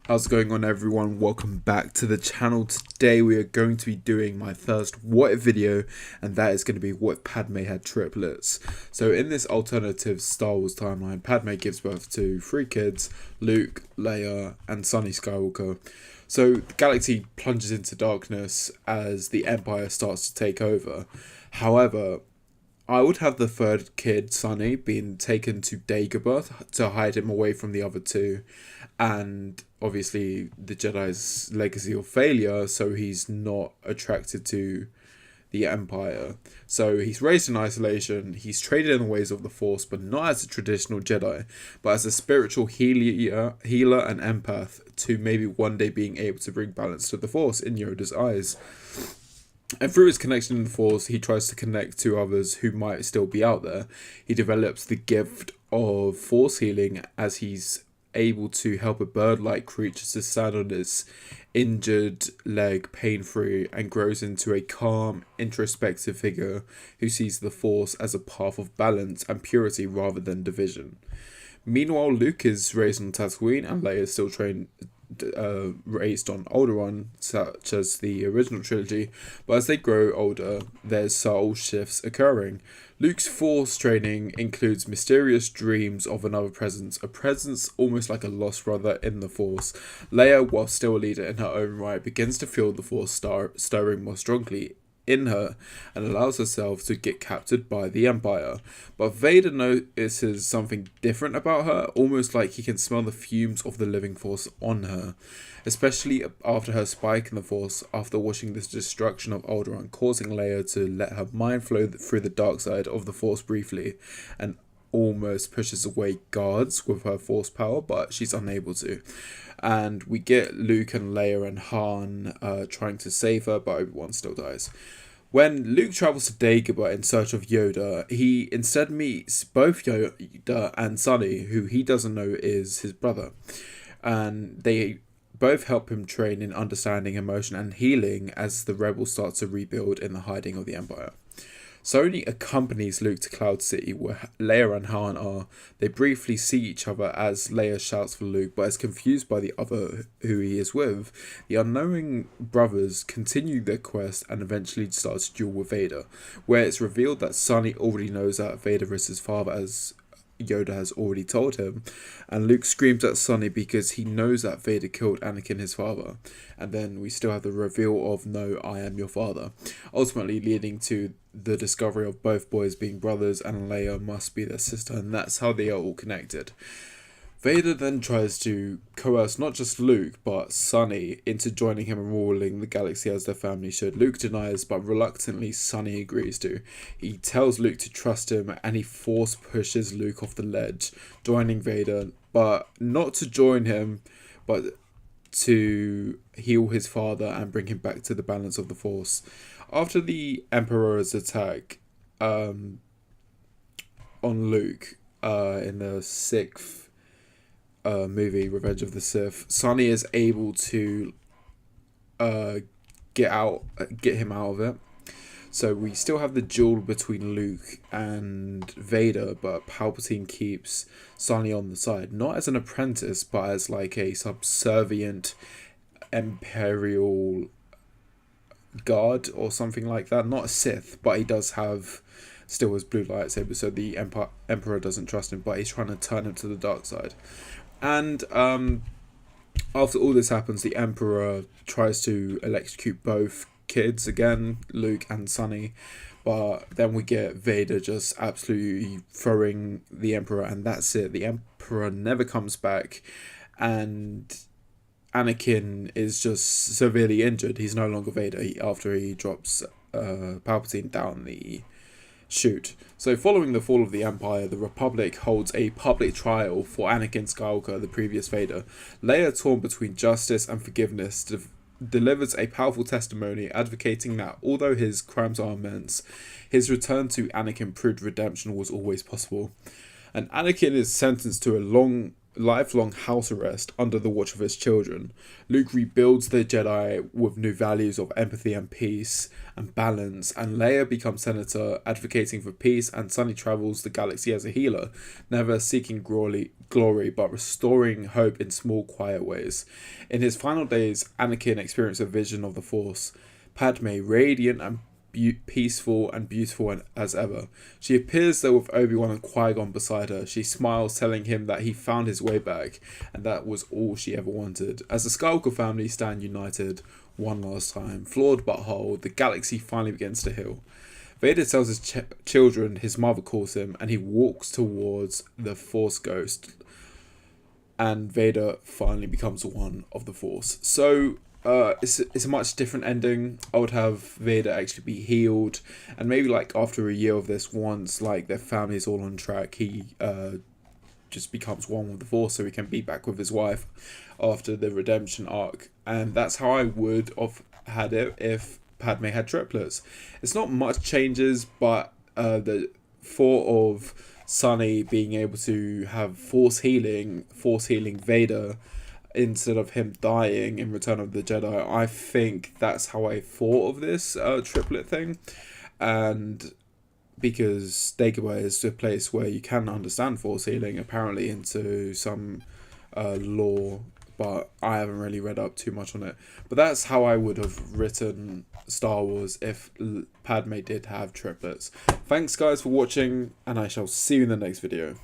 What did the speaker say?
How's it going on, everyone? Welcome back to the channel. Today we are going to be doing my first what if video, and that is going to be what if Padme had triplets. So in this alternative Star Wars timeline, Padme gives birth to 3 kids: Luke, Leia, and Sonny Skywalker. So the galaxy plunges into darkness as the Empire starts to take over. However, I would have the third kid, Sonny, being taken to Dagobah to hide him away from the other two. And obviously, the Jedi's legacy of failure, so he's not attracted to the Empire. So he's raised in isolation, he's traded in the ways of the Force, but not as a traditional Jedi, but as a spiritual healer and empath, to maybe one day being able to bring balance to the Force in Yoda's eyes. And through his connection in the Force, he tries to connect to others who might still be out there. He develops the gift of Force healing as he's able to help a bird-like creature to stand on its injured leg pain-free, and grows into a calm, introspective figure who sees the Force as a path of balance and purity rather than division. Meanwhile, Luke is raised on Tatooine and Leia is still raised on Alderaan, such as the original trilogy, but as they grow older, there's subtle shifts occurring. Luke's Force training includes mysterious dreams of another presence, a presence almost like a lost brother in the Force. Leia, while still a leader in her own right, begins to feel the Force stirring more strongly in her and allows herself to get captured by the Empire. But Vader notices something different about her, almost like he can smell the fumes of the living Force on her, especially after her spike in the Force after watching this destruction of Alderaan, causing Leia to let her mind flow through the dark side of the Force briefly, and almost pushes away guards with her Force power, but she's unable to. And we get Luke and Leia and Han trying to save her, but Obi-Wan still dies. When Luke travels to Dagobah in search of Yoda, he instead meets both Yoda and Sonny, who he doesn't know is his brother. And they both help him train in understanding emotion and healing as the rebels start to rebuild in the hiding of the Empire. Sonny accompanies Luke to Cloud City, where Leia and Han are. They briefly see each other as Leia shouts for Luke, but is confused by the other who he is with. The unknowing brothers continue their quest and eventually start to duel with Vader, where it's revealed that Sonny already knows that Vader is his father, as Yoda has already told him, and Luke screams at Sonny because he knows that Vader killed Anakin, his father. And then we still have the reveal of "No, I am your father," ultimately leading to the discovery of both boys being brothers, and Leia must be their sister, and that's how they are all connected. Vader then tries to coerce not just Luke, but Sonny into joining him and ruling the galaxy as their family should. Luke denies, but reluctantly Sonny agrees to. He tells Luke to trust him, and he force pushes Luke off the ledge, joining Vader, but not to join him, but to heal his father and bring him back to the balance of the Force. After the Emperor's attack on Luke in the 6th movie, Revenge of the Sith, Sonny is able to get him out of it. So we still have the duel between Luke and Vader, but Palpatine keeps Sonny on the side, not as an apprentice, but as like a subservient Imperial guard or something like that. Not a Sith, but he does have still his blue lightsaber, so the Emperor doesn't trust him, but he's trying to turn him to the dark side. And after all this happens, the Emperor tries to electrocute both kids again, Luke and Sonny, but then we get Vader just absolutely throwing the Emperor, and that's it. The Emperor never comes back, and Anakin is just severely injured. He's no longer Vader after he drops Palpatine down the chute. So following the fall of the Empire, the Republic holds a public trial for Anakin Skywalker, the previous Vader. Leia, torn between justice and forgiveness, delivers a powerful testimony advocating that although his crimes are immense, his return to Anakin proved redemption was always possible. And Anakin is sentenced to a long lifelong house arrest under the watch of his children. Luke rebuilds the Jedi with new values of empathy and peace and balance, and Leia becomes senator, advocating for peace, and Sonny travels the galaxy as a healer, never seeking glory but restoring hope in small, quiet ways. In his final days, Anakin experienced a vision of the Force. Padme, radiant and peaceful and beautiful as ever. She appears there with Obi-Wan and Qui-Gon beside her. She smiles, telling him that he found his way back, and that was all she ever wanted. As the Skywalker family stand united one last time, flawed but whole, the galaxy finally begins to heal. Vader tells his children his mother calls him, and he walks towards the Force Ghost, and Vader finally becomes one of the Force. So it's a much different ending. I would have Vader actually be healed, and maybe like after a year of this, once like their family's all on track, he just becomes one with the Force, so he can be back with his wife after the redemption arc. And that's how I would have had it if Padme had triplets. It's not much changes, but the thought of Sonny being able to have force healing Vader instead of him dying in Return of the Jedi, I think that's how I thought of this triplet thing. And because Dagobah is a place where you can understand force healing, apparently, into some lore, but I haven't really read up too much on it. But that's how I would have written Star Wars if Padme did have triplets. Thanks guys for watching, and I shall see you in the next video.